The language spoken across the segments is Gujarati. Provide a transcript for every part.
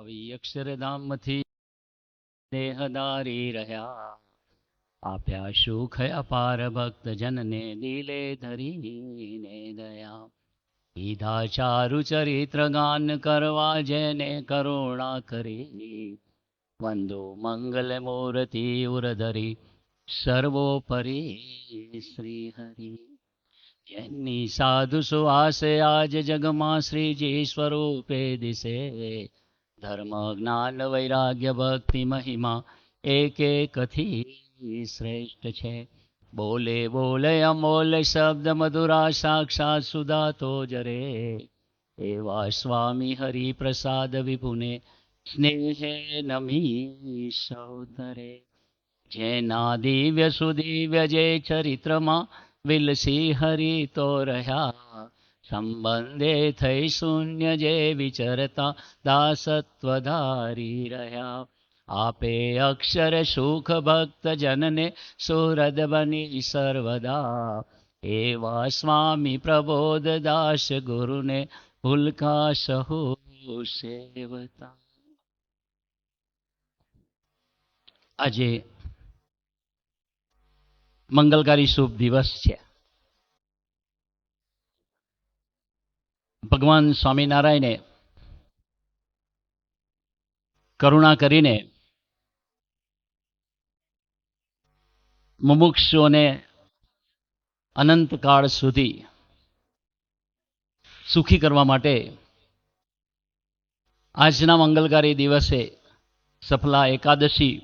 આવી અક્ષરધામથી દેહધારી રહ્યા, આપ્યા સુખ અપાર ભક્ત જનને દિલે ધરીને દયા. કીધા ચારુ ચરિત્ર ગાન કરવા જેને કરુણા કરી, વંદો મંગલ મૂર્તિ ઉરધરી સર્વોપરી શ્રી હરિ. જેની સાધુ સુવાસે આજ જગમાં શ્રીજી સ્વરૂપે દિશે, ધર્મ જ્ઞાન વૈરાગ્ય ભક્તિ મહિમા એક એકથી શ્રેષ્ઠ છે. બોલે બોલે અમોલ શબ્દ મધુરા સાક્ષાત સુધાતો જરે, એવા સ્વામી હરિપ્રસાદ વિભુને સ્નેહે નમી સૌતરે. જેના દિવ્ય સુદિવ્ય જે ચરિત્રમાં વિલસી હરિ તો રહ્યા, સંબંધે થઈ શૂન્ય જે વિચરતા દાસત્વ ધારી રહ્યા. આપે અક્ષર સુખ ભક્ત જનને સુરદ બની સર્વદા, એવા સ્વામી પ્રબોધ દાસ ગુરુને ભૂલકા સહુ સેવતા. આજે મંગલકારી શુભ દિવસ છે. ભગવાન સ્વામિનારાયણે કરુણા કરીને મુમુક્ષુઓને અનંતકાળ સુધી સુખી કરવા માટે આજના મંગલકારી દિવસે સફલા એકાદશી,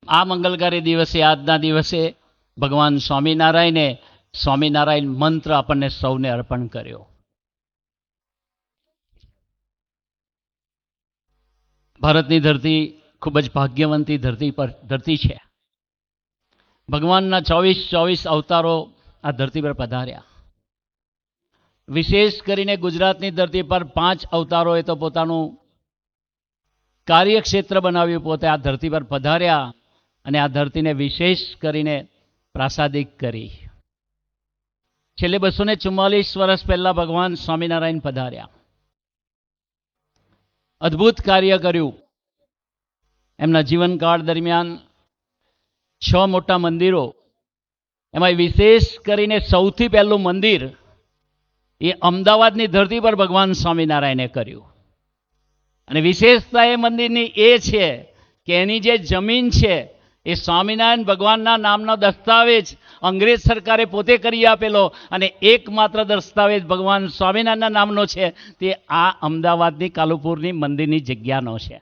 આ મંગલકારી દિવસે આજના દિવસે ભગવાન સ્વામિનારાયણે સ્વામિનારાયણ મંત્ર આપણને સૌને અર્પણ કર્યો. ભારતની ધરતી ખૂબ જ ભાગ્યવંતી ધરતી છે. ભગવાનના 24 અવતારો આ ધરતી પર પધાર્યા. વિશેષ કરીને ગુજરાતની ધરતી પર 5 અવતારોએ તો પોતાનું કાર્યક્ષેત્ર બનાવ્યું, પોતે આ ધરતી પર પધાર્યા અને આ ધરતીને વિશેષ કરીને પ્રાસાદિક કરી. છેલ્લે 244 વર્ષ પહેલા ભગવાન સ્વામિનારાયણ પધાર્યા, અદ્ભુત કાર્ય કર્યું. એમના જીવનકાળ દરમિયાન 6 મોટા મંદિરો, એમાં વિશેષ કરીને સૌથી પહેલું મંદિર એ અમદાવાદની ધરતી પર ભગવાન સ્વામિનારાયણે કર્યું. અને વિશેષતા એ મંદિરની એ છે કે એની જે જમીન છે એ સ્વામિનારાયણ ભગવાનના નામનો દસ્તાવેજ અંગ્રેજ સરકારે પોતે કરી આપેલો, અને એકમાત્ર દસ્તાવેજ ભગવાન સ્વામિનારાયણના નામનો છે તે આ અમદાવાદની કાલુપુરની મંદિરની જગ્યાનો છે.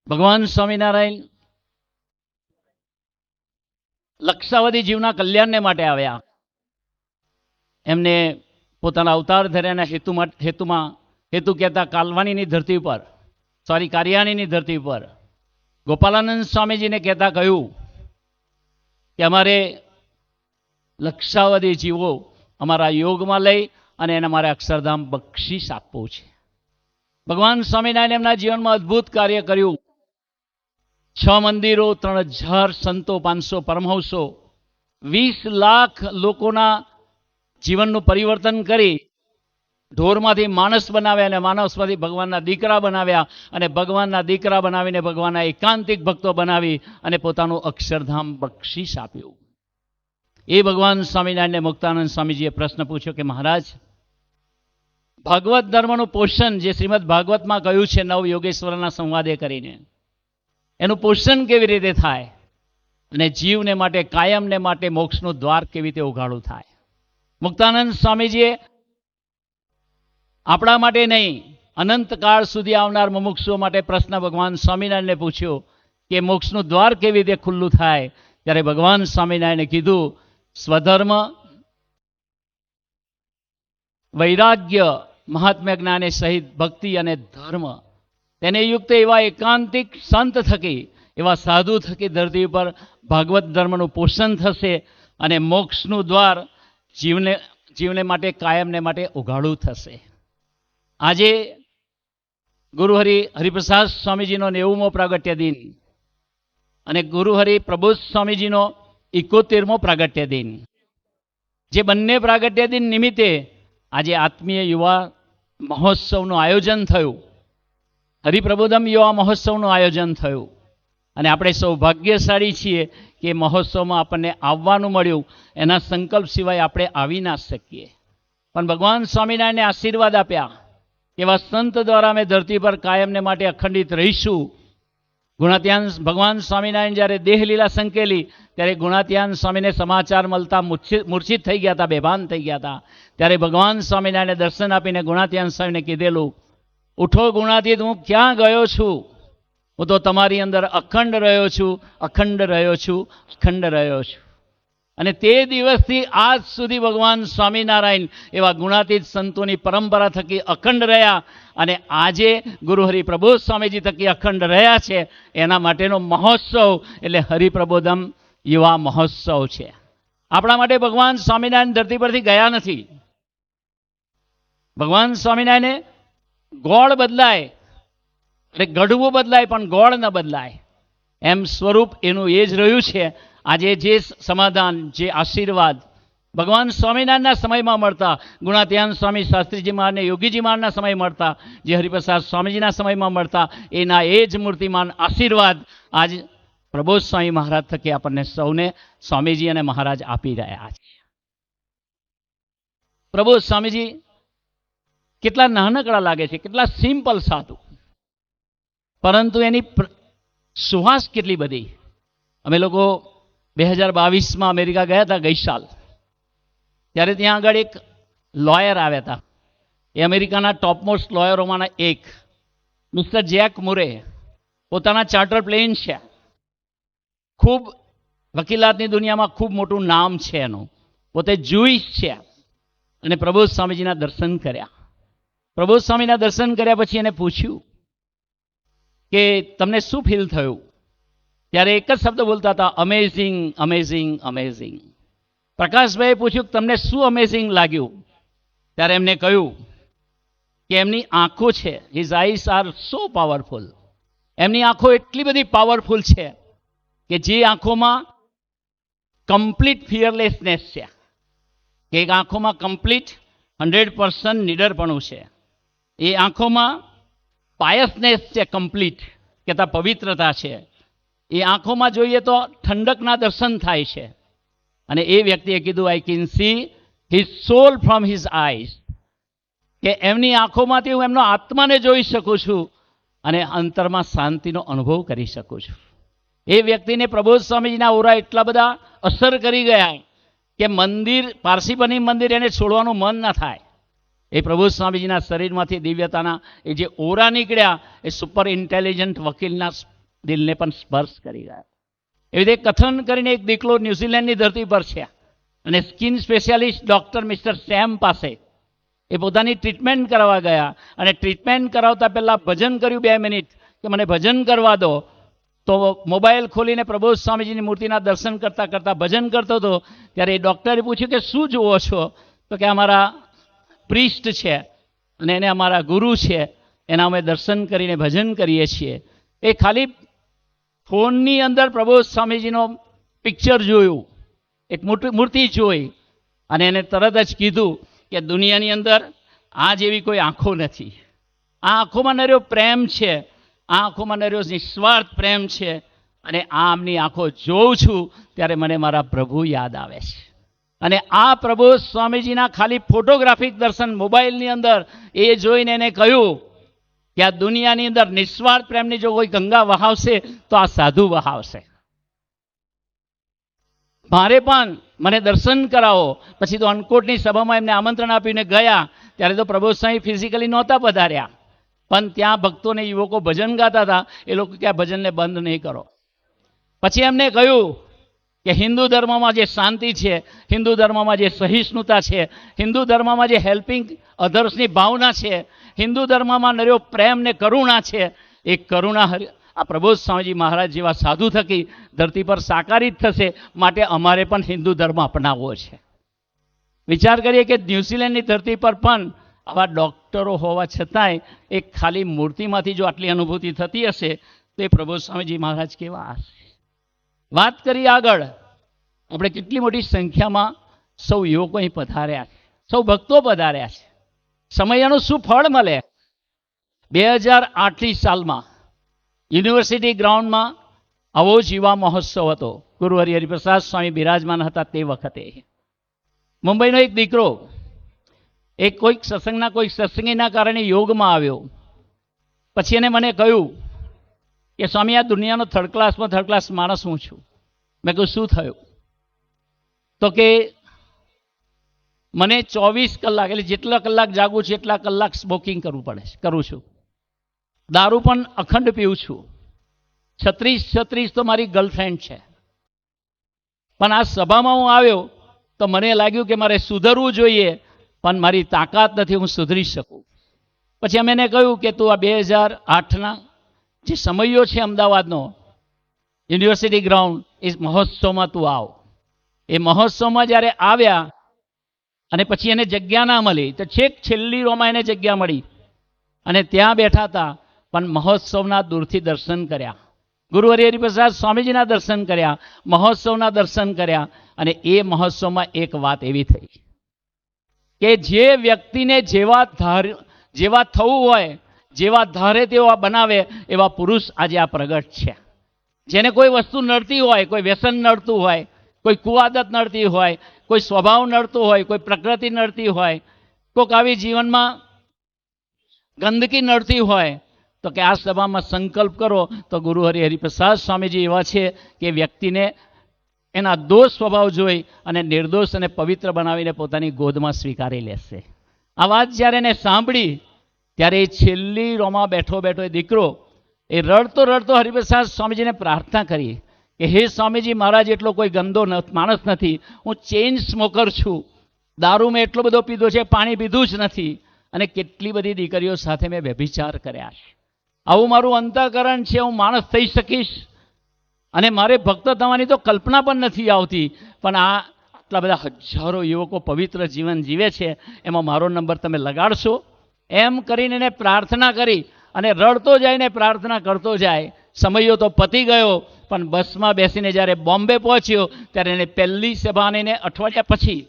ભગવાન સ્વામિનારાયણ લક્ષાવધિ જીવના કલ્યાણને માટે આવ્યા. એમને પોતાના અવતાર ધર્યાના હેતુ કહેતા કાલવાણીની ધરતી પર, કારિયાણીની ધરતી પર ગોપાલાનંદ સ્વામીજીને કહેતા કહ્યું કે અમારે લક્ષાવધિ જીવો અમારા યોગમાં લઈ અને એને મારે અક્ષરધામ બક્ષિસ આપવું છે. ભગવાન સ્વામિનારાયણ એમના જીવનમાં અદ્ભુત કાર્ય કર્યું. 6 મંદિરો, 3000 સંતો, 500 પરમહંસો, 20 લાખ લોકોના જીવનનું પરિવર્તન કરી ઢોરમાંથી માણસ બનાવ્યા અને માણસમાંથી ભગવાનના દીકરા બનાવ્યા અને ભગવાનના દીકરા બનાવીને ભગવાનના એકાંતિક ભક્તો બનાવી અને પોતાનું અક્ષરધામ બક્ષિસ આપ્યું. એ ભગવાન સ્વામિનારાયણને મુક્તાનંદ સ્વામીજીએ પ્રશ્ન પૂછ્યો કે મહારાજ, ભાગવત ધર્મનું પોષણ જે શ્રીમદ ભાગવતમાં કહ્યું છે 9 યોગેશ્વરના સંવાદે કરીને, એનું પોષણ કેવી રીતે થાય અને જીવને માટે, કાયમને માટે મોક્ષનું દ્વાર કેવી રીતે ઉઘાડું થાય? મુક્તાનંદ સ્વામીજીએ આપણા માટે નહીં, અનંતકાળ સુધી આવનાર મુમુક્ષુઓ માટે પ્રશ્ન ભગવાન સ્વામિનારાયણને પૂછ્યો કે મોક્ષનું દ્વાર કેવી રીતે ખુલ્લું થાય? ત્યારે ભગવાન સ્વામિનારાયણે કીધું, સ્વધર્મ, વૈરાગ્ય, મહાત્મ્ય જ્ઞાને સહિત ભક્તિ અને ધર્મ, તેને યુક્ત એવા એકાંતિક સંત થકી, એવા સાધુ થકી ધરતી પર ભાગવત ધર્મનું પોષણ થશે અને મોક્ષનું દ્વાર જીવને માટે, કાયમને માટે ઉઘાડું થશે. આજે ગુરુહરિ હરિપ્રસાદ સ્વામીજીનો 90મો પ્રાગટ્ય દિન અને ગુરુહરિ પ્રબોધ સ્વામીજીનો 71મો પ્રાગટ્ય દિન, જે બંને પ્રાગટ્ય દિન નિમિત્તે આજે આત્મીય યુવા મહોત્સવનું આયોજન થયું, હરિપ્રબોધમ યુવા મહોત્સવનું આયોજન થયું. અને આપણે સૌભાગ્યશાળી છીએ કે મહોત્સવમાં આપણને આવવાનું મળ્યું. એના સંકલ્પ સિવાય આપણે આવી ના શકીએ. પણ ભગવાન સ્વામિનારાયણને આશીર્વાદ આપ્યા. એવા સંત દ્વારા અમે ધરતી પર કાયમને માટે અખંડિત રહીશું. ગુણાત્યાન ભગવાન સ્વામિનારાયણ જ્યારે દેહલીલા સંકેલી ત્યારે ગુણાત્યાન સ્વામીને સમાચાર મળતા મૂર્છિત થઈ ગયા હતા, બેભાન થઈ ગયા હતા. ત્યારે ભગવાન સ્વામિનારાયણને દર્શન આપીને ગુણાત્યાન સ્વામીને કીધેલું, ઉઠો ગુણાતીત, હું ક્યાં ગયો છું? હું તો તમારી અંદર અખંડ રહ્યો છું, અખંડ રહ્યો છું, અખંડ રહ્યો છું. અને તે દિવસથી આજ સુધી ભગવાન સ્વામિનારાયણ એવા ગુણાતીત સંતોની પરંપરા થકી અખંડ રહ્યા. અને આજે ગુરુ હરિપ્રબોધ સ્વામીજી થકી અખંડ રહ્યા છે. એના માટેનો મહોત્સવ એટલે હરિપ્રબોધમ યુવા મહોત્સવ છે. આપણા માટે ભગવાન સ્વામિનારાયણ ધરતી પરથી ગયા નથી. ભગવાન સ્વામિનારાયણે ગોળ બદલાય એટલે ગઢવું બદલાય પણ ગોળ ન બદલાય, એમ સ્વરૂપ એનું એ જ રહ્યું છે. આજે જે સમાધાન, જે આશીર્વાદ ભગવાન સ્વામિનારાયણના સમયમાં મળતા, ગુણાત્યાન સ્વામી શાસ્ત્રીજી મહારાજ અને યોગીજી મહારાજના સમય મળતા, જે હરિપ્રસાદ સ્વામીજીના સમયમાં મળતા, એના એ જ મૂર્તિમાન આશીર્વાદ આજ પ્રબોધ સ્વામી મહારાજ થકી આપણને સૌને સ્વામીજી અને મહારાજ આપી રહ્યા છે. પ્રબોધ સ્વામીજી કેટલા નાનકડા લાગે છે, કેટલા સિમ્પલ સાધુ, પરંતુ એની સુવાસ કેટલી બધી. અમે લોકો 2022માં અમેરિકા ગયા હતા ગઈ સાલ. ત્યારે ત્યાં આગળ એક લોયર આવ્યા હતા. એ અમેરિકાના ટોપમોસ્ટ લોયરોમાંના એક મિસ્ટર જેક મુરે. પોતાના ચાર્ટર પ્લેન છે, ખૂબ વકીલાતની દુનિયામાં ખૂબ મોટું નામ છે એનું. પોતે જુઈશ છે. અને પ્રબોધ સ્વામીજીના દર્શન કર્યા. પ્રબોધ સ્વામીના દર્શન કર્યા પછી એને પૂછ્યું કે તમને શું ફીલ થયું? ત્યારે એક જ શબ્દ બોલતા હતા, અમેઝિંગ, અમેઝિંગ, અમેઝિંગ. પ્રકાશભાઈએ પૂછ્યું તમને શું અમેઝિંગ લાગ્યું? ત્યારે એમને કહ્યું કે એમની આંખો છે, his eyes are so powerful. એમની આંખો એટલી બધી પાવરફુલ છે કે જે આંખોમાં કમ્પ્લીટ ફિયરલેસનેસ છે, કે એક આંખોમાં કમ્પ્લીટ 100% નિડરપણું છે. એ આંખોમાં પાયસનેસ છે, કમ્પ્લીટ કહેતા પવિત્રતા છે. એ આંખોમાં જોઈએ તો ઠંડકના દર્શન થાય છે. અને એ વ્યક્તિએ કીધું, I can see his soul from his eyes, કે એમની આંખોમાંથી હું એમનો આત્માને જોઈ શકું છું અને અંતરમાં શાંતિનો અનુભવ કરી શકું છું. એ વ્યક્તિને પ્રબોધ સ્વામીજીના ઓરા એટલા બધા અસર કરી ગયા કે મંદિર, પારસીપની મંદિર એને છોડવાનું મન ના થાય. એ પ્રબોધ સ્વામીજીના શરીરમાંથી દિવ્યતાના એ જે ઓરા નીકળ્યા એ સુપર ઇન્ટેલિજન્ટ વકીલના દિલને પણ સ્પર્શ કરી ગયા. એવી રીતે કથન કરીને એક દીકરો ન્યુઝીલેન્ડની ધરતી પર છે અને skin specialist doctor mister Sam પાસે એ પોતાની ટ્રીટમેન્ટ કરાવવા ગયા. અને ટ્રીટમેન્ટ કરાવતા પહેલાં ભજન કર્યું 2 મિનિટ કે મને ભજન કરવા દો. તો મોબાઈલ ખોલીને પ્રબોધ સ્વામીજીની મૂર્તિના દર્શન કરતાં કરતાં ભજન કરતો હતો. ત્યારે એ ડૉક્ટરે પૂછ્યું કે શું જુઓ છો? તો કે અમારા પ્રિસ્ટ છે અને એને અમારા ગુરુ છે, એના અમે દર્શન કરીને ભજન કરીએ છીએ. એ ખાલી ફોનની અંદર પ્રબોધ સ્વામીજીનો પિક્ચર જોયું, એક મૂર્તિ જોઈ અને એને તરત જ કીધું કે દુનિયાની અંદર આ જેવી કોઈ આંખો નથી. આ આંખોમાં નર્યો પ્રેમ છે, આ આંખોમાં નર્યો નિસ્વાર્થ પ્રેમ છે. અને આમની આંખો જોઉં છું ત્યારે મને મારા પ્રભુ યાદ આવે છે. અને આ પ્રબોધ સ્વામીજીના ખાલી ફોટોગ્રાફિક દર્શન મોબાઈલની અંદર એ જોઈને એને કહ્યું કે આ દુનિયાની અંદર નિસ્વાર્થ પ્રેમની જો કોઈ ગંગા વહાવશે તો આ સાધુ વહાવશે. મારે પણ મને દર્શન કરાવો. પછી તો અનકોટની સભામાં એમને આમંત્રણ આપીને ગયા. ત્યારે તો પ્રબોધ સ્વામી ફિઝિકલી નહોતા પધાર્યા, પણ ત્યાં ભક્તોને યુવકો ભજન ગાતા હતા. એ લોકો કે આ ભજનને બંધ નહીં કરો. પછી એમને કહ્યું કે હિન્દુ ધર્મમાં જે શાંતિ છે, હિન્દુ ધર્મમાં જે સહિષ્ણુતા છે, હિન્દુ ધર્મમાં જે હેલ્પિંગ અધર્સની ભાવના છે, હિન્દુ ધર્મમાં નર્યો પ્રેમ ને કરુણા છે, એ કરુણા આ પ્રબોધ સ્વામીજી મહારાજ જેવા સાધુ થકી ધરતી પર સાકારિત થશે. માટે અમારે પણ હિન્દુ ધર્મ અપનાવવો છે. વિચાર કરીએ કે ન્યૂઝીલેન્ડની ધરતી પર પણ આવા ડૉક્ટરો હોવા છતાંય એક ખાલી મૂર્તિમાંથી જો આટલી અનુભૂતિ થતી હશે તો એ પ્રબોધ સ્વામીજી મહારાજ કેવા હશે. વાત કરી આગળ, આપણે કેટલી મોટી સંખ્યામાં સૌ યુવકો અહીં પધાર્યા છે, સૌ ભક્તો પધાર્યા છે. સમયનું શું ફળ મળે? 2008ની સાલમાં યુનિવર્સિટી ગ્રાઉન્ડમાં આવો જ યુવા મહોત્સવ હતો. ગુરુહરિ હરિપ્રસાદ સ્વામી બિરાજમાન હતા તે વખતે. મુંબઈનો એક દીકરો એક કોઈક સત્સંગીના કારણે યોગમાં આવ્યો. પછી એને મને કહ્યું કે સ્વામી, આ દુનિયાનો થર્ડ ક્લાસ માણસ હું છું. મેં કહ્યું શું થયું? તો કે મને 24 કલાક એટલે જેટલા કલાક જાગું છું એટલા કલાક સ્મોકિંગ કરું છું. દારૂ પણ અખંડ પીવું છું. 36 તો મારી ગર્લફ્રેન્ડ છે. પણ આ સભામાં હું આવ્યો તો મને લાગ્યું કે મારે સુધરવું જોઈએ, પણ મારી તાકાત નથી હું સુધરી શકું. પછી અમે એને કહ્યું કે તું આ 2008ના જે સમયો છે અમદાવાદનો યુનિવર્સિટી ગ્રાઉન્ડ એ મહોત્સવમાં તું આવ. એ મહોત્સવમાં જ્યારે આવ્યા અને પછી એને જગ્યા ના મળી તો છેક છેલ્લી રોમાં એને જગ્યા મળી અને ત્યાં બેઠા હતા, પણ મહોત્સવના દૂરથી દર્શન કર્યા. ગુરુહરિ હરિપ્રસાદ સ્વામીજીના દર્શન કર્યા, મહોત્સવના દર્શન કર્યા. અને એ મહોત્સવમાં એક વાત એવી થઈ કે જે વ્યક્તિને જેવા થવું હોય, જેવા ધારે તેવા બનાવે એવા પુરુષ આજે આ પ્રગટ છે. જેને કોઈ વસ્તુ નડતી હોય, કોઈ વ્યસન નડતું હોય, કોઈ કુઆદત નડતી હોય, કોઈ સ્વભાવ નડતો હોય, કોઈ પ્રકૃતિ નડતી હોય, કોઈક આવી જીવનમાં ગંદકી નડતી હોય, તો કે આ સભામાં સંકલ્પ કરો તો ગુરુહરિ હરિપ્રસાદ સ્વામીજી એવા છે કે વ્યક્તિને એના દોષ સ્વભાવ જોઈ અને નિર્દોષ અને પવિત્ર બનાવીને પોતાની ગોદમાં સ્વીકારી લેશે. આ વાત જ્યારે એને સાંભળી ત્યારે એ છેલ્લી રોમાં બેઠો એ દીકરો એ રડતો હરિપ્રસાદ સ્વામીજીને પ્રાર્થના કરી કે હે સ્વામીજી, મારા જેટલો કોઈ ગંદો માણસ નથી. હું ચેઇન સ્મોકર છું. દારૂ મેં એટલો બધો પીધો છે, પાણી પીધું જ નથી, અને કેટલી બધી દીકરીઓ સાથે મેં વ્યભિચાર કર્યા છે. આવું મારું અંતઃકરણ છે. હું માણસ થઈ શકીશ અને મારે ભક્ત થવાની તો કલ્પના પણ નથી આવતી, પણ આટલા બધા હજારો યુવકો પવિત્ર જીવન જીવે છે, એમાં મારો નંબર તમે લગાડશો? એમ કરીને એને પ્રાર્થના કરી અને રડતો જાય ને પ્રાર્થના કરતો જાય. સમયો તો પતી ગયો, પણ બસમાં બેસીને જ્યારે બોમ્બે પહોંચ્યો ત્યારે એને પહેલી સભાને અઠવાડિયા પછી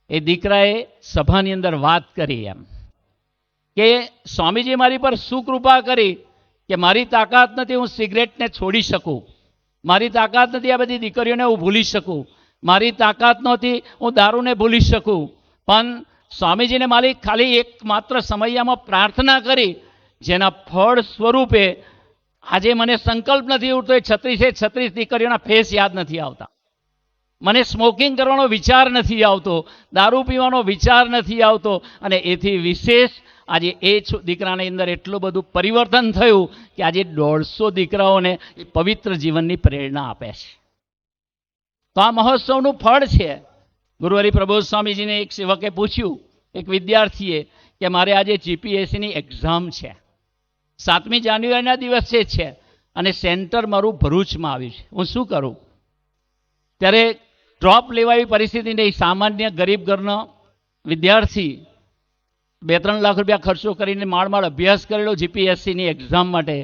એ દીકરાએ સભાની અંદર વાત કરી એમ કે સ્વામીજી મારી પર શું કૃપા કરી કે મારી તાકાત નથી હું સિગરેટને છોડી શકું, મારી તાકાત નથી આ બધી દીકરીઓને હું ભૂલી શકું, મારી તાકાત નહોતી હું દારૂને ભૂલી શકું, પણ સ્વામીજીને મારી ખાલી એક માત્ર સમયમાં પ્રાર્થના કરી, જેના ફળ સ્વરૂપે આજે મને સંકલ્પ નથી ઉઠતો. એ 36 દીકરીઓના ફેસ યાદ નથી આવતા. મને સ્મોકિંગ કરવાનો વિચાર નથી આવતો, દારૂ પીવાનો વિચાર નથી આવતો. અને એથી વિશેષ આજે એ દીકરાની અંદર એટલું બધું પરિવર્તન થયું કે આજે 150 દીકરાઓને એ પવિત્ર જીવનની પ્રેરણા આપે છે. તો આ મહોત્સવનું ફળ છે. ગુરુહરિ પ્રબોધ સ્વામીજીને એક સેવકે પૂછ્યું, એક વિદ્યાર્થીએ, કે મારે આજે જીપીએસસીની એક્ઝામ છે, 7મી જાન્યુઆરીના દિવસે છે અને સેન્ટર મારું ભરૂચમાં આવ્યું છે, હું શું કરું? ત્યારે ડ્રોપ લેવા એવી પરિસ્થિતિ નહીં. સામાન્ય ગરીબ ઘરનો વિદ્યાર્થી 2-3 લાખ રૂપિયા ખર્ચો કરીને માળ અભ્યાસ કરેલો જીપીએસસીની એક્ઝામ માટે,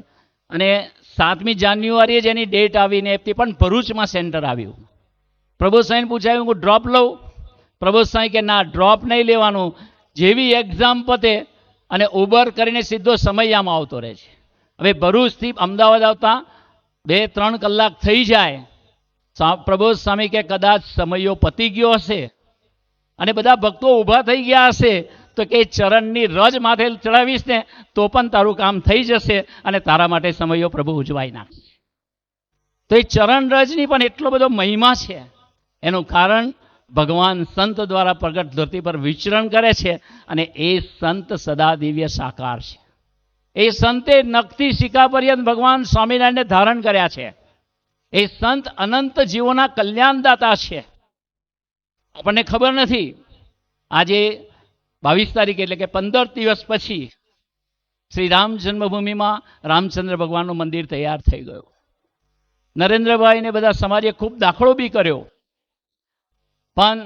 અને 7મી જાન્યુઆરીએ જ એની ડેટ આવીને તે પણ ભરૂચમાં સેન્ટર આવ્યું. પ્રબોધ સાહેબને પૂછાયું હું ડ્રોપ લઉં? પ્રબોધ સાહેબ કે ના, ડ્રોપ નહીં લેવાનું. જેવી એક્ઝામ પતે અને ઉબર કરીને સીધો સમયમાં આવતો રહે છે. હવે ભરૂચથી અમદાવાદ આવતા 2-3 કલાક થઈ જાય. પ્રબોધ સ્વામી કે કદાચ સમયો પતી ગયો હશે અને બધા ભક્તો ઊભા થઈ ગયા હશે તો કે ચરણની રજ માથે ચડાવીશ ને તો પણ તારું કામ થઈ જશે અને તારા માટે સમયો પ્રભુ ઉજવાઈ નાખશે. તો એ ચરણ રજની પણ એટલો બધો મહિમા છે. એનું કારણ ભગવાન સંત દ્વારા પ્રગટ ધરતી પર વિચરણ કરે છે અને એ સંત સદા દિવ્ય સાકાર છે. એ સંતે નખથી શિખા પર્યંત ભગવાન સ્વામિનારાયણને ધારણ કર્યા છે. એ સંત અનંત જીવોના કલ્યાણદાતા છે. આપણને ખબર નથી. આજે 22 તારીખ એટલે કે 15 દિવસ પછી શ્રી રામ જન્મભૂમિમાં રામચંદ્ર ભગવાનનું મંદિર તૈયાર થઈ ગયું. નરેન્દ્રભાઈને બધા સમાજે ખૂબ દાખલો બી કર્યો, પણ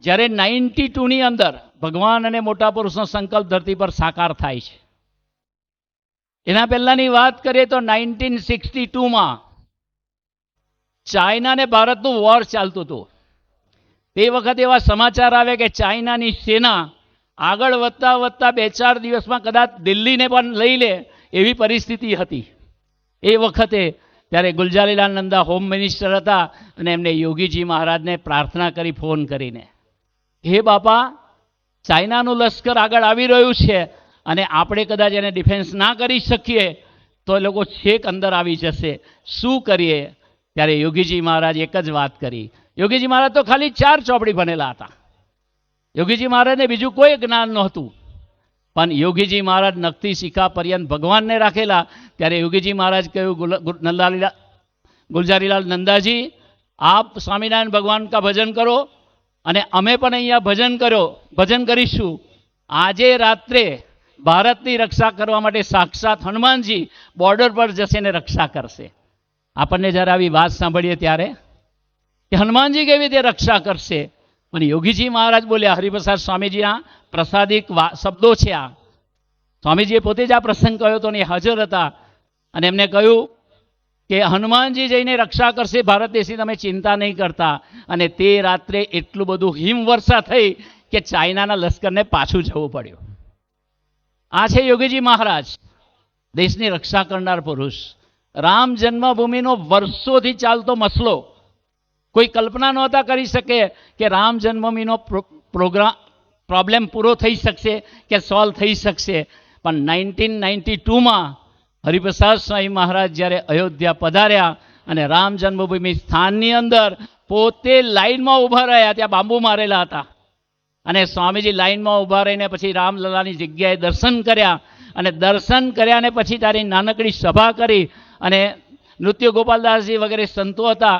જ્યારે 92ની અંદર ભગવાન અને મોટા પુરુષનો સંકલ્પ ધરતી પર સાકાર થાય છે. એના પહેલાની વાત કરીએ તો 1962માં ચાઇના અને ભારતનું વોર ચાલતું હતું. તે વખતે એવા સમાચાર આવે કે ચાઇનાની સેના આગળ વધતા વધતા 2-4 દિવસમાં કદાચ દિલ્હીને પણ લઈ લે એવી પરિસ્થિતિ હતી. એ વખતે ત્યારે ગુલજારીલાલ નંદા હોમ મિનિસ્ટર હતા અને એમને યોગીજી મહારાજને પ્રાર્થના કરી ફોન કરીને, હે બાપા, ચાઇનાનું લશ્કર આગળ આવી રહ્યું છે અને આપણે કદાચ એને ડિફેન્સ ના કરી શકીએ તો એ લોકો છેક અંદર આવી જશે, શું કરીએ? ત્યારે યોગીજી મહારાજ એક જ વાત કરી. યોગીજી મહારાજ તો ખાલી 4 ચોપડી ભણેલા હતા. યોગીજી મહારાજને બીજું કોઈ જ્ઞાન નહોતું, પણ યોગીજી મહારાજ નખથી શિખા પર્યંત ભગવાનને રાખેલા. ત્યારે યોગીજી મહારાજ કહ્યું, ગુલજારીલાલ નંદાજી, આપ સ્વામિનારાયણ ભગવાન કા ભજન કરો અને અમે પણ અહીંયા ભજન કરીશું. આજે રાત્રે ભારતની રક્ષા કરવા માટે સાક્ષાત હનુમાનજી બોર્ડર પર જશે ને રક્ષા કરશે. આપણને જ્યારે આવી વાત સાંભળીએ ત્યારે કે હનુમાનજી કેવી રીતે રક્ષા કરશે, પણ યોગીજી મહારાજ બોલ્યા, હરિપ્રસાદ સ્વામીજીના પ્રસાદિક શબ્દો છે આ. સ્વામીજીએ પોતે જ આ પ્રસંગ કહ્યો હતો ને હાજર હતા અને એમને કહ્યું કે હનુમાનજી જઈને રક્ષા કરશે ભારત દેશની, તમે ચિંતા નહીં કરતા. અને તે રાત્રે એટલું બધું હિમવર્ષા થઈ કે ચાઇનાના લશ્કરને પાછું જવું પડ્યું. આ છે યોગીજી મહારાજ, દેશની રક્ષા કરનાર પુરુષ. રામ જન્મભૂમિનો વર્ષોથી ચાલતો મસલો કોઈ કલ્પના નહોતા કરી શકે કે રામ જન્મભૂમિનો પ્રોબ્લેમ પૂરો થઈ શકશે કે સોલ્વ થઈ શકશે. પણ 1992માં હરિપ્રસાદ સ્વામી મહારાજ જ્યારે અયોધ્યા પધાર્યા અને રામ જન્મભૂમિ સ્થાનની અંદર પોતે લાઈનમાં ઊભા રહ્યા, ત્યાં બાંબુ મારેલા હતા, અને સ્વામીજી લાઈનમાં ઊભા રહીને પછી રામલલાની જગ્યાએ દર્શન કર્યા અને દર્શન કર્યા અને પછી તારી નાનકડી સભા કરી અને નૃત્ય ગોપાલદાસજી વગેરે સંતો હતા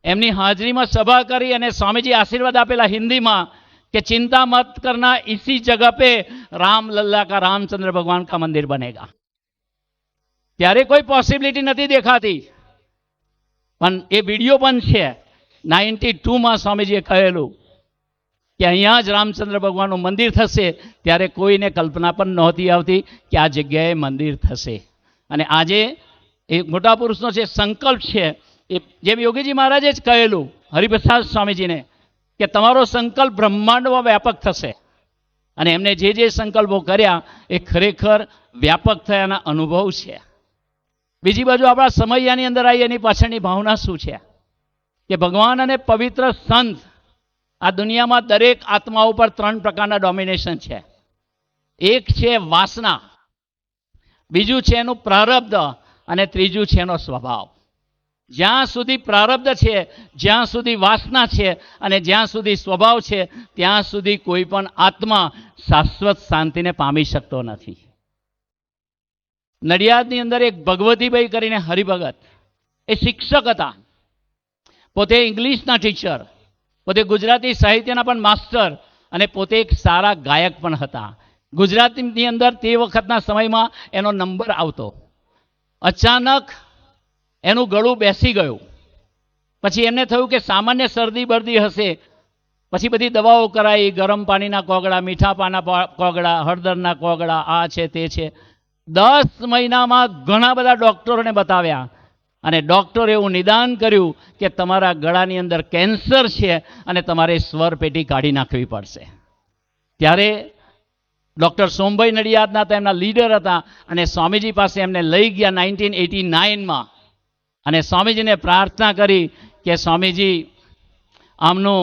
એમની હાજરીમાં સભા કરી અને સ્વામીજી આશીર્વાદ આપેલા હિન્દીમાં कि चिंता मत करना, इसी जगह पे रामलला का रामचंद्र भगवान का मंदिर बनेगा. ત્યારે કોઈ પોસિબિલિટી નથી દેખાતી, પણ એ વિડીયો પણ છે. 92માં સ્વામીજીએ કહેલું કે અહીંયા જ રામચંદ્ર ભગવાનનું મંદિર થશે. ત્યારે કોઈને કલ્પના પણ નહોતી આવતી કે આ જગ્યાએ મંદિર થશે. અને આજે એક મોટા પુરુષનો જે સંકલ્પ છે, એ જેમ યોગીજી મહારાજે જ કહેલું હરિપ્રસાદ સ્વામીજીને કે તમારો સંકલ્પ બ્રહ્માંડમાં વ્યાપક થશે. અને એમને જે જે સંકલ્પો કર્યા એ ખરેખર વ્યાપક થયાના અનુભવ છે. બીજી બાજુ આપણા સમયની અંદર આવી એની પાછળની ભાવના શું છે કે ભગવાન અને પવિત્ર સંત, આ દુનિયામાં દરેક આત્મા ઉપર 3 પ્રકારના ડોમિનેશન છે. એક છે વાસના, બીજું છે એનું પ્રારબ્ધ અને ત્રીજું છે એનો સ્વભાવ. જ્યાં સુધી પ્રારબ્ધ છે, જ્યાં સુધી વાસના છે અને જ્યાં સુધી સ્વભાવ છે, ત્યાં સુધી કોઈ પણ આત્મા શાશ્વત શાંતિને પામી શકતો નથી. નડિયાદની અંદર એક ભગવતીભાઈ કરીને હરિભગત, એ શિક્ષક હતા, પોતે ઇંગ્લિશના ટીચર, પોતે ગુજરાતી સાહિત્યના પણ માસ્ટર અને પોતે એક સારા ગાયક પણ હતા. ગુજરાતીની અંદર તે વખતના સમયમાં એનો નંબર આવતો. અચાનક એનું ગળું બેસી ગયું. પછી એમને થયું કે સામાન્ય શરદી બરદી હશે. પછી બધી દવાઓ કરાઈ, ગરમ પાણીના કોગળા, મીઠા પાના કોગળા, હળદરના કોગળા, આ છે તે છે. 10 મહિનામાં ઘણા બધા ડૉક્ટરોને બતાવ્યા અને ડૉક્ટરે એવું નિદાન કર્યું કે તમારા ગળાની અંદર કેન્સર છે અને તમારે સ્વર પેટી કાઢી નાખવી પડશે. ત્યારે ડૉક્ટર સોમભાઈ નડિયાદના તેમના લીડર હતા અને સ્વામીજી પાસે એમને લઈ ગયા 1989માં અને સ્વામીજીને પ્રાર્થના કરી કે સ્વામીજી, આમનું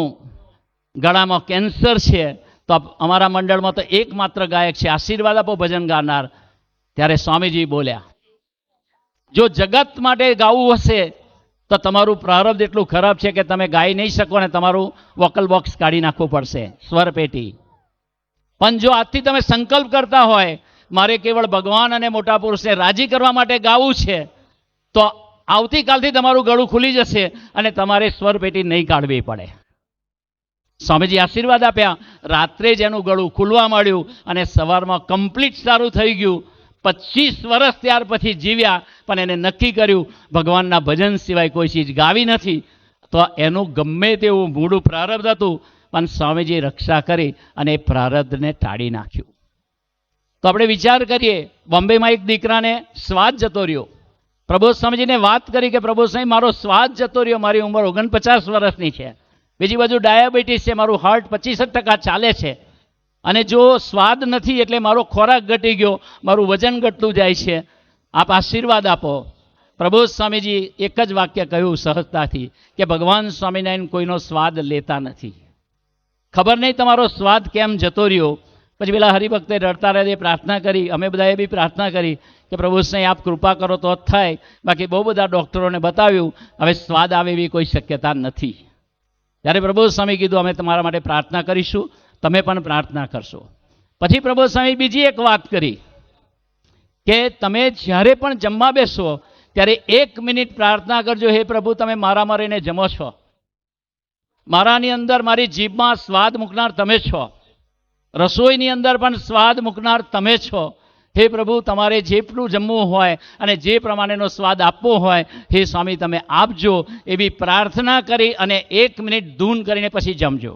ગળામાં કેન્સર છે, તો અમારા મંડળમાં તો એકમાત્ર ગાયક છે, આશીર્વાદ આપો ભજન ગાનાર. ત્યારે સ્વામીજી બોલ્યા, જો જગત માટે ગાવું હશે તો તમારું પ્રારબ્ધ એટલું ખરાબ છે કે તમે ગાઈ નહીં શકો અને તમારું વોકલ બોક્સ કાઢી નાખવું પડશે, સ્વર પેટી. પણ જો આજથી તમે સંકલ્પ કરતા હોય મારે કેવળ ભગવાન અને મોટા પુરુષને રાજી કરવા માટે ગાવું છે, તો આવતીકાલથી તમારું ગળું ખુલી જશે અને તમારે સ્વર પેટી નહીં કાઢવી પડે. સ્વામીજી આશીર્વાદ આપ્યા. રાત્રે જ એનું ગળું ખુલવા માંડ્યું અને સવારમાં કમ્પ્લીટ સારું થઈ ગયું. 25 વર્ષ ત્યાર પછી જીવ્યા, પણ એને નક્કી કર્યું ભગવાનના ભજન સિવાય કોઈ ચીજ ગાવી નથી. તો એનું ગમે તેવું મૂળું પ્રારબ્ધ હતું, પણ સ્વામીજી રક્ષા કરી અને એ પ્રારબ્ધને ટાળી નાખ્યું. તો આપણે વિચાર કરીએ, બોમ્બેમાં એક દીકરાને સ્વાદ જતો રહ્યો. પ્રબોધ સ્વામીજીને વાત કરી કે પ્રબોધ સ્વામી, મારો સ્વાદ જતો રહ્યો, મારી ઉંમર 49 વર્ષની છે, બીજી બાજુ ડાયાબિટીસ છે, મારું હાર્ટ 25% ચાલે છે અને જો સ્વાદ નથી એટલે મારો ખોરાક ઘટી ગયો, મારું વજન ઘટતું જાય છે, આપ આશીર્વાદ આપો. પ્રબોધ સ્વામીજી એક જ વાક્ય કહ્યું સહજતાથી કે ભગવાન સ્વામિનારાયણ કોઈનો સ્વાદ લેતા નથી. ખબર નહીં તમારો સ્વાદ કેમ જતો રહ્યો. પછી પેલા હરિભક્તે રડતા રહે પ્રાર્થના કરી, અમે બધાએ બી પ્રાર્થના કરી કે પ્રભુ સાંઈ આપ કૃપા કરો તો જ થાય, બાકી બહુ બધા ડૉક્ટરોને બતાવ્યું, હવે સ્વાદ આવે એવી કોઈ શક્યતા નથી. ત્યારે પ્રબોધ સ્વામી કીધું અમે તમારા માટે પ્રાર્થના કરીશું, તમે પણ પ્રાર્થના કરશો. પછી પ્રબોધ સ્વામી બીજી એક વાત કરી કે તમે જ્યારે પણ જમવા બેસો ત્યારે 1 મિનિટ પ્રાર્થના કરજો, હે પ્રભુ તમે મારામાં રહીને જમો છો, મારાની અંદર મારી જીભમાં સ્વાદ મૂકનાર તમે છો, રસોઈની અંદર પણ સ્વાદ મૂકનાર તમે છો. હે પ્રભુ તમારે જેટલું જમવું હોય અને જે પ્રમાણેનો સ્વાદ આપવો હોય હે સ્વામી તમે આપજો, એવી પ્રાર્થના કરી અને 1 મિનિટ ધૂન કરીને પછી જમજો.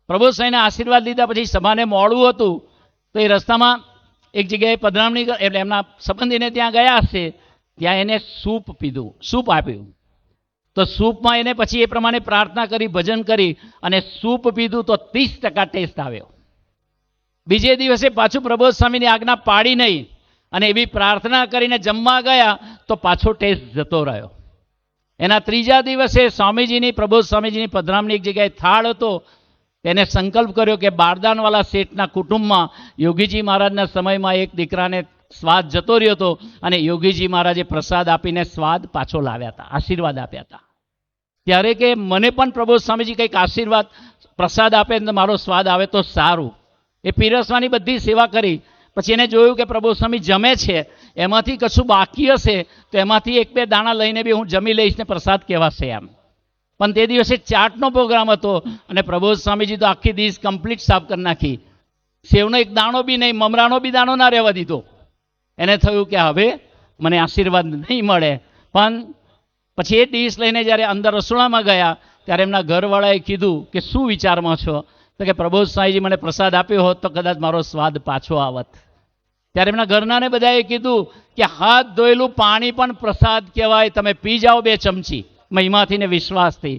પ્રભુ સાંઈના આશીર્વાદ લીધા પછી સભાને મોડું હતું તો એ રસ્તામાં એક જગ્યાએ પધરામણી એટલે એમના સંબંધીને ત્યાં ગયા હશે, ત્યાં એને સૂપ આપ્યું. તો સૂપમાં એને પછી એ પ્રમાણે પ્રાર્થના કરી, ભજન કરી અને સૂપ પીધું તો 30% ટેસ્ટ આવ્યો. બીજે દિવસે પાછું પ્રબોધ સ્વામીની આજ્ઞા પાડી નહીં અને એવી પ્રાર્થના કરીને જમવા ગયા તો પાછો ટેસ્ટ જતો રહ્યો. એના ત્રીજા દિવસે સ્વામીજીની પ્રબોધ સ્વામીજીની પધરામણી એક જગ્યાએ થાળ હતો, તેને સંકલ્પ કર્યો કે બારદાનવાલા શેઠના કુટુંબમાં યોગીજી મહારાજના સમયમાં એક દીકરાને સ્વાદ જતો રહ્યો હતો અને યોગીજી મહારાજે પ્રસાદ આપીને સ્વાદ પાછો લાવ્યા હતા, આશીર્વાદ આપ્યા હતા. ત્યારે કે મને પણ પ્રબોધ સ્વામીજી કંઈક આશીર્વાદ પ્રસાદ આપે તો મારો સ્વાદ આવે તો સારું. એ પીરસવાની બધી સેવા કરી. પછી એને જોયું કે પ્રબોધ સ્વામી જમે છે, એમાંથી કશું બાકી હશે તો એમાંથી 1-2 દાણા લઈને બી હું જમી લઈશ ને પ્રસાદ કહેવાશે એમ. પણ તે દિવસે ચાટનો પ્રોગ્રામ હતો અને પ્રબોધ સ્વામીજી તો આખી ડીશ કમ્પ્લીટ સાફ કરી નાખી. સેવનો એક દાણો બી નહીં, મમરાનો બી દાણો ના રહેવા દીધો. એને થયું કે હવે મને આશીર્વાદ નહીં મળે. પણ પછી એ ડીશ લઈને જ્યારે અંદર રસોડામાં ગયા ત્યારે એમના ઘરવાળાએ કીધું કે શું વિચારમાં છો? તો કે પ્રબોધ સ્વામીજી મને પ્રસાદ આપ્યો હોત તો કદાચ મારો સ્વાદ પાછો આવત. ત્યારે એમના ઘરનાને બધાએ કીધું કે હાથ ધોયેલું પાણી પણ પ્રસાદ કહેવાય, તમે પી જાઓ 2 ચમચી મહિમાથી ને વિશ્વાસથી.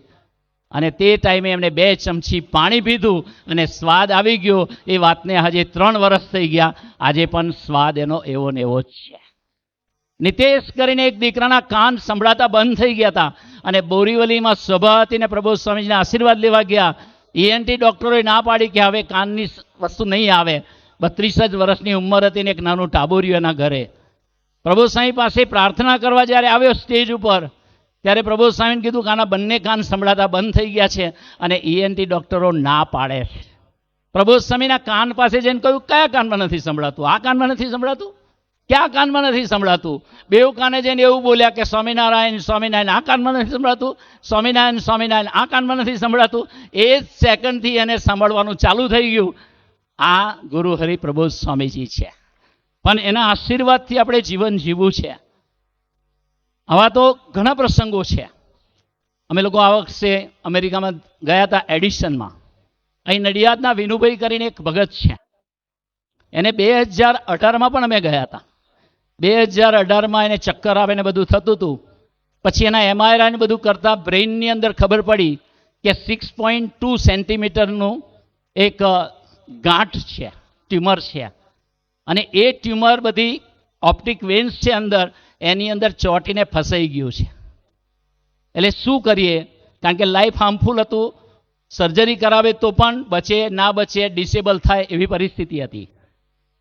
અને તે ટાઈમે એમણે 2 ચમચી પાણી પીધું અને સ્વાદ આવી ગયો. એ વાતને હજી 3 વર્ષ થઈ ગયા, આજે પણ સ્વાદ એનો એવો ને એવો જ છે. નિતેશ કરીને એક દીકરાના કાન સંભળાતા બંધ થઈ ગયા હતા અને બોરીવલીમાં સભા હતી ને પ્રબોધ સ્વામીજીના આશીર્વાદ લેવા ગયા. ENT ડૉક્ટરોએ ના પાડી કે હવે કાનની વસ્તુ નહીં આવે. 32 જ વર્ષની ઉંમર હતી ને એક નાનું ટાબોર્યું એના ઘરે. પ્રબોધ સ્વામી પાસે પ્રાર્થના કરવા જ્યારે આવ્યો સ્ટેજ ઉપર ત્યારે પ્રબોધ સ્વામીને કીધું કે આના બંને કાન સંભળાતા બંધ થઈ ગયા છે અને ENT ડૉક્ટરો ના પાડે છે. પ્રબોધ સ્વામીના કાન પાસે જઈને કહ્યું કયા કાનમાં નથી સંભળાતું? આ કાનમાં નથી સંભળાતું? ક્યાં કાનમાં નથી સંભળાતું? 2 કાને જઈને એવું બોલ્યા કે સ્વામિનારાયણ સ્વામિનારાયણ, આ કાનમાં નથી સંભળાતું? સ્વામિનારાયણ સ્વામિનારાયણ, આ કાનમાં નથી સંભળાતું? એ જ સેકન્ડથી એને સાંભળવાનું ચાલુ થઈ ગયું. આ ગુરુ હરિ પ્રબોધ સ્વામીજી છે. પણ એના આશીર્વાદથી આપણે જીવન જીવવું છે. આવા તો ઘણા પ્રસંગો છે. અમે લોકો આ વખતે અમેરિકામાં ગયા હતા એડિશનમાં. અહીં નડિયાદના વિનુભાઈ કરીને એક ભગત છે, એને 2018માં પણ અમે ગયા હતા. 2018માં એને ચક્કર આવે ને બધું થતું હતું. પછી એના MRI ને બધું કરતાં બ્રેઇનની અંદર ખબર પડી કે 6.2 સેન્ટીમીટરનું એક ગાંઠ છે, ટ્યુમર છે. અને એ ટ્યુમર બધી ઓપ્ટિક વેન્સ છે અંદર, એની અંદર ચોંટીને ફસાઈ ગયું છે. એટલે શું કરીએ? કારણ કે લાઈફ હાર્મફુલ હતું, સર્જરી કરાવે તો પણ બચે ના બચે, ડિસેબલ થાય એવી પરિસ્થિતિ હતી.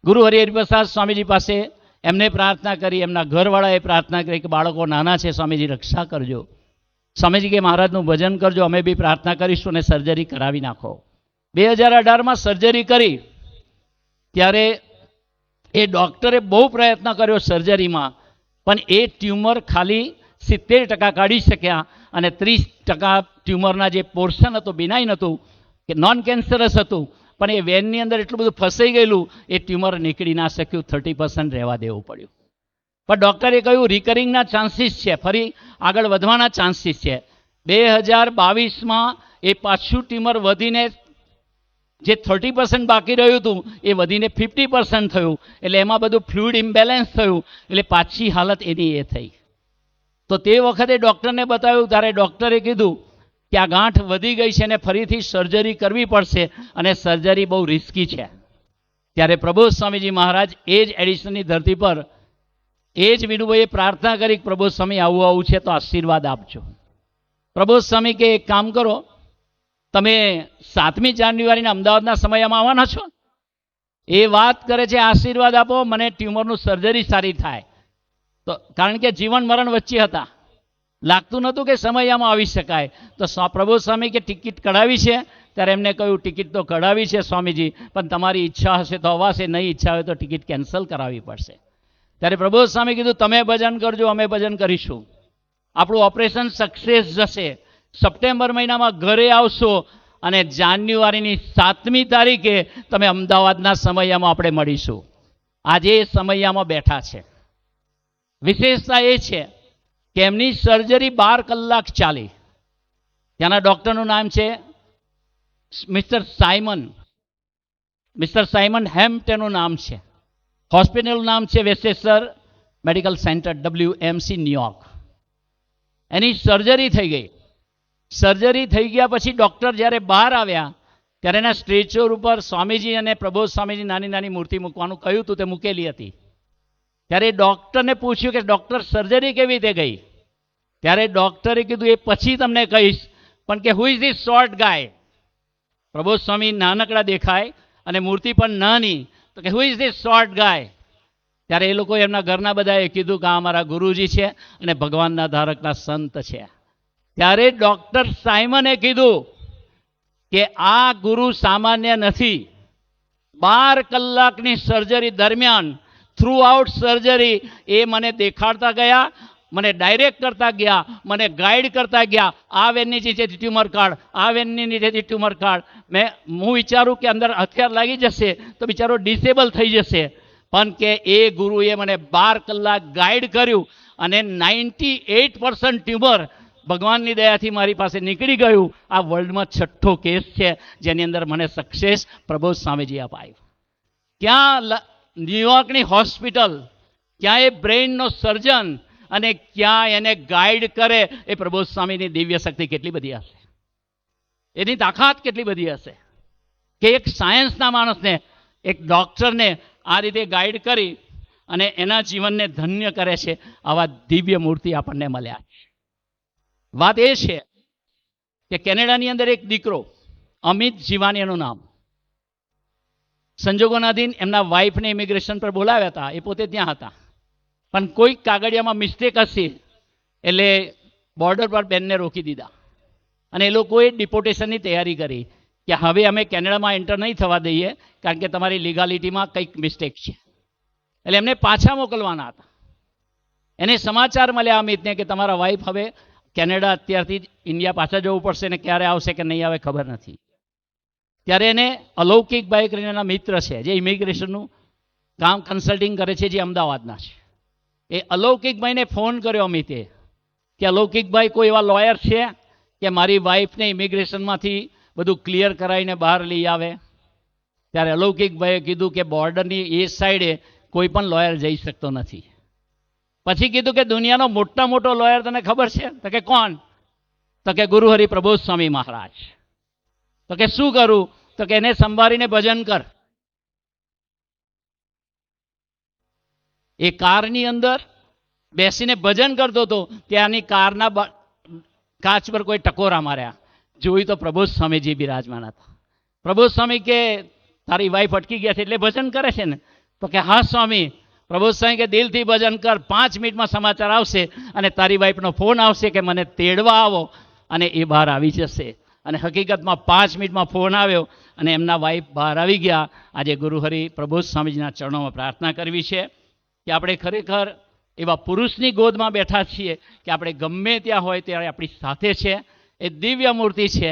ગુરુ હરિપ્રસાદ સ્વામીજી પાસે એમને પ્રાર્થના કરી, એમના ઘરવાળાએ પ્રાર્થના કરી કે બાળકો નાના છે, સ્વામીજી રક્ષા કરજો. સ્વામીજી કે મહારાજનું ભજન કરજો, અમે બી પ્રાર્થના કરીશું અને સર્જરી કરાવી નાખો. 2018માં સર્જરી કરી ત્યારે એ ડૉક્ટરે બહુ પ્રયત્ન કર્યો સર્જરીમાં, પણ એ ટ્યુમર ખાલી 70% કાઢી શક્યા અને 30% ટ્યુમરના જે પોર્શન હતો બિનાઇન હતું કે નોન કેન્સરસ હતું, પણ એ વેનની અંદર એટલું બધું ફસાઈ ગયેલું એ ટ્યુમર નીકળી ના શક્યું, 30% રહેવા દેવું પડ્યું. પણ ડૉક્ટરે કહ્યું રિકરિંગના ચાન્સીસ છે, ફરી આગળ વધવાના ચાન્સીસ છે. 2022માં એ પાછું ટ્યુમર વધીને જે 30% બાકી રહ્યું હતું એ વધીને 50% થયું. એટલે એમાં બધું ફ્લુઇડ ઇમ્બેલેન્સ થયું, એટલે પાછી હાલત એની એ થઈ. તો તે વખતે ડૉક્ટરને બતાવ્યું ત્યારે ડૉક્ટરે કીધું કે આ ગાંઠ વધી ગઈ છે અને ફરીથી સર્જરી કરવી પડશે અને સર્જરી બહુ રિસ્કી છે. ત્યારે પ્રબોધ સ્વામીજી મહારાજ એ જ એડિશનની ધરતી પર એ જ વિનુભાઈએ પ્રાર્થના કરી, પ્રબોધ સ્વામી આવું આવું છે તો આશીર્વાદ આપજો. પ્રબોધ સ્વામી કે એક કામ કરો, તમે 7મી જાન્યુઆરીના અમદાવાદના સમયમાં આવવાના છો? એ વાત કરે છે આશીર્વાદ આપો મને ટ્યુમરનું સર્જરી સારી થાય. તો કારણ કે જીવન મરણ વચ્ચે હતા, લાગતું નહોતું કે સમયમાં આવી શકાય. તો પ્રબોધ સ્વામી કે ટિકિટ કઢાવી છે? ત્યારે એમને કહ્યું ટિકિટ તો કઢાવી છે સ્વામીજી, પણ તમારી ઈચ્છા હશે તો અવાશે, નહીં ઈચ્છા હોય તો ટિકિટ કેન્સલ કરાવવી પડશે. ત્યારે પ્રબોધ સ્વામી કીધું તમે ભજન કરજો, અમે ભજન કરીશું, આપણું ઓપરેશન સક્સેસ જશે. સપ્ટેમ્બર મહિનામાં ઘરે આવશો અને જાન્યુઆરીની 7મી તારીખે તમે અમદાવાદના સમયમાં આપણે મળીશું. આજે એ સમયમાં બેઠા છે. વિશેષતા એ છે કે એમની સર્જરી 12 કલાક ચાલી. ત્યાંના ડૉક્ટરનું નામ છે મિસ્ટર સાયમન હેમ્પ્ટનનું નામ છે. હોસ્પિટલનું નામ છે વેસ્ટેસર મેડિકલ સેન્ટર, WMC, ન્યુયોર્ક. એની સર્જરી થઈ ગઈ. સર્જરી થઈ ગયા પછી ડૉક્ટર જ્યારે બહાર આવ્યા ત્યારે એના સ્ટ્રેચર ઉપર સ્વામીજી અને પ્રબોધ સ્વામીજી નાની નાની મૂર્તિ મૂકવાનું કહ્યું હતું, તે મૂકેલી હતી. ત્યારે ડૉક્ટરને પૂછ્યું કે ડૉક્ટર સર્જરી કેવી રીતે ગઈ? ત્યારે ડૉક્ટરે કીધું એ પછી તમને કહીશ, પણ કે હુ ઇઝ ધીસ શોર્ટ ગાય? પ્રબોધ સ્વામી નાનકડા દેખાય અને મૂર્તિ પણ નાની, તો કે હુ ઇઝ ધીસ શોર્ટ ગાય? ત્યારે એ લોકો એમના ઘરના બધાએ કીધું કે આ અમારા ગુરુજી છે અને ભગવાનના ધારકના સંત છે. ત્યારે ડૉક્ટર સાયમને કીધું કે આ ગુરુ સામાન્ય નથી. 12 કલાકની સર્જરી દરમિયાન થ્રુ આઉટ સર્જરી એ મને દેખાડતા ગયા, મને ડાયરેક્ટ કરતા ગયા, મને ગાઈડ કરતા ગયા. આ વેનની નીચેથી ટ્યુમર કાઢ, આ વેનની નીચેથી ટ્યુમર કાઢ. હું વિચારું કે અંદર હથિયાર લાગી જશે તો બિચારો ડિસેબલ થઈ જશે, પણ કે એ ગુરુએ મને 12 કલાક ગાઈડ કર્યું અને 98% ટ્યુમર ભગવાનની દયાથી મારી પાસે નીકળી ગયું. આ વર્લ્ડમાં 6થો કેસ છે જેની અંદર મને સક્સેસ પ્રબોધ સ્વામીજી અપાયું. ક્યાં ન્યુયોર્કની હોસ્પિટલ, ક્યાં એ બ્રેઇનનો સર્જન અને ક્યાં એને ગાઈડ કરે એ પ્રબોધ સ્વામીની દિવ્ય શક્તિ કેટલી બધી હશે, એની તાકાત કેટલી બધી હશે કે એક સાયન્સના માણસને, એક ડૉક્ટરને આ રીતે ગાઈડ કરી અને એના જીવનને ધન્ય કરે છે. આવા દિવ્ય મૂર્તિ આપણને મળ્યા. વાત એ છે કે કેનેડાની અંદર એક દીકરો અમિત જીવાની એનું નામ, સંજોગોના અધીન એમના વાઈફને ઇમિગ્રેશન પર બોલાવ્યા હતા, એ પોતે ત્યાં હતા, પણ કોઈક કાગળિયામાં મિસ્ટેક હશે એટલે બોર્ડર પર બેનને રોકી દીધા અને એ લોકોએ ડિપોર્ટેશનની તૈયારી કરી કે હવે અમે કેનેડામાં એન્ટર નહીં થવા દઈએ કારણ કે તમારી લીગાલિટીમાં કંઈક મિસ્ટેક છે. એટલે એમને પાછા મોકલવાના હતા. એને સમાચાર મળ્યા અમિતને કે તમારા વાઈફ હવે કેનેડા અત્યારથી જ ઇન્ડિયા પાછા જવું પડશે ને ક્યારે આવશે કે નહીં આવે ખબર નથી. ત્યારે એને અલૌકિકભાઈ કરીને એના મિત્ર છે જે ઇમિગ્રેશનનું કામ કન્સલ્ટિંગ કરે છે, જે અમદાવાદના છે. એ અલૌકિકભાઈને ફોન કર્યો અમિતે કે અલૌકિકભાઈ કોઈ એવા લોયર છે કે મારી વાઈફને ઇમિગ્રેશનમાંથી બધું ક્લિયર કરાવીને બહાર લઈ આવે? ત્યારે અલૌકિકભાઈએ કીધું કે બોર્ડરની એ સાઈડે કોઈ પણ લોયર જઈ શકતો નથી. પછી કીધું કે દુનિયાનો મોટા મોટો લોયર તને ખબર છે? તો કે કોણ? તો કે ગુરુહરિ પ્રબોધ સ્વામી મહારાજ. તો કે શું કરું? તો કે એને સંભાળીને ભજન કર. એ કારની અંદર બેસીને ભજન કરતો હતો, ત્યાંની કારના કાચ પર કોઈ ટકોરા માર્યા, જોયું તો પ્રબોધ સ્વામીજી બિરાજમાન હતા. પ્રબોધ સ્વામી કે તારી વાઈફ અટકી ગયા છે એટલે ભજન કરે છે ને? તો કે હા સ્વામી. પ્રબોધ સ્વામી કે દિલથી ભજન કર, 5 મિનિટમાં સમાચાર આવશે અને તારી વાઈફનો ફોન આવશે કે મને તેડવા આવો, અને એ બહાર આવી જશે. અને હકીકતમાં 5 મિનિટમાં ફોન આવ્યો અને એમના વાઈફ બહાર આવી ગયા. આજે ગુરુહરિ પ્રબોધ સ્વામીજીના ચરણોમાં પ્રાર્થના કરવી છે કે આપણે ખરેખર એવા પુરુષની ગોદમાં બેઠા છીએ કે આપણે ગમે ત્યાં હોય ત્યારે આપણી સાથે છે. એ દિવ્ય મૂર્તિ છે,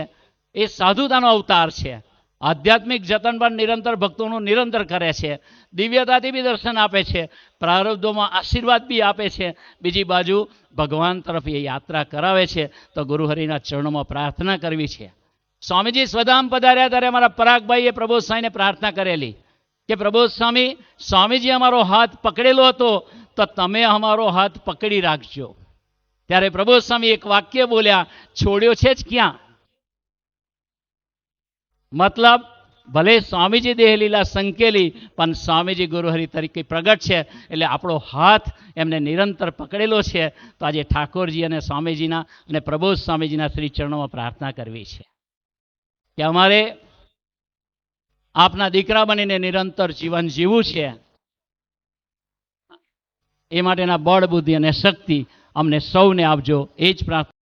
એ સાધુતાનો અવતાર છે. આધ્યાત્મિક જતન પણ નિરંતર ભક્તોનું નિરંતર કરે છે. દિવ્યતાથી બી દર્શન આપે છે, પ્રારબ્ધોમાં આશીર્વાદ બી આપે છે, બીજી બાજુ ભગવાન તરફ એ યાત્રા કરાવે છે. તો ગુરુહરિના ચરણોમાં પ્રાર્થના કરવી છે. સ્વામીજી સ્વધામ પધાર્યા ત્યારે અમારા પરાગભાઈએ પ્રબોધ સ્વામીને પ્રાર્થના કરેલી કે પ્રબોધ સ્વામી, સ્વામીજી અમારો હાથ પકડેલો હતો તો તમે અમારો હાથ પકડી રાખજો. ત્યારે પ્રબોધ સ્વામી એક વાક્ય બોલ્યા, છોડ્યો છે જ ક્યાં? મતલબ ભલે સ્વામીજી દેહ લીલા સંકેલી, પણ સ્વામીજી ગુરુહરિ તરીકે પ્રગટ છે, એટલે આપણો હાથ એમને નિરંતર પકડેલો છે. તો આજે ઠાકોરજી અને સ્વામીજીના અને પ્રબોધ સ્વામીજીના શ્રી ચરણોમાં પ્રાર્થના કરવી છે કે અમારે આપના દીકરા બનીને નિરંતર જીવન જીવવું છે. એ માટેના બળ, બુદ્ધિ અને શક્તિ અમને સૌને આપજો, એ જ પ્રાર્થના.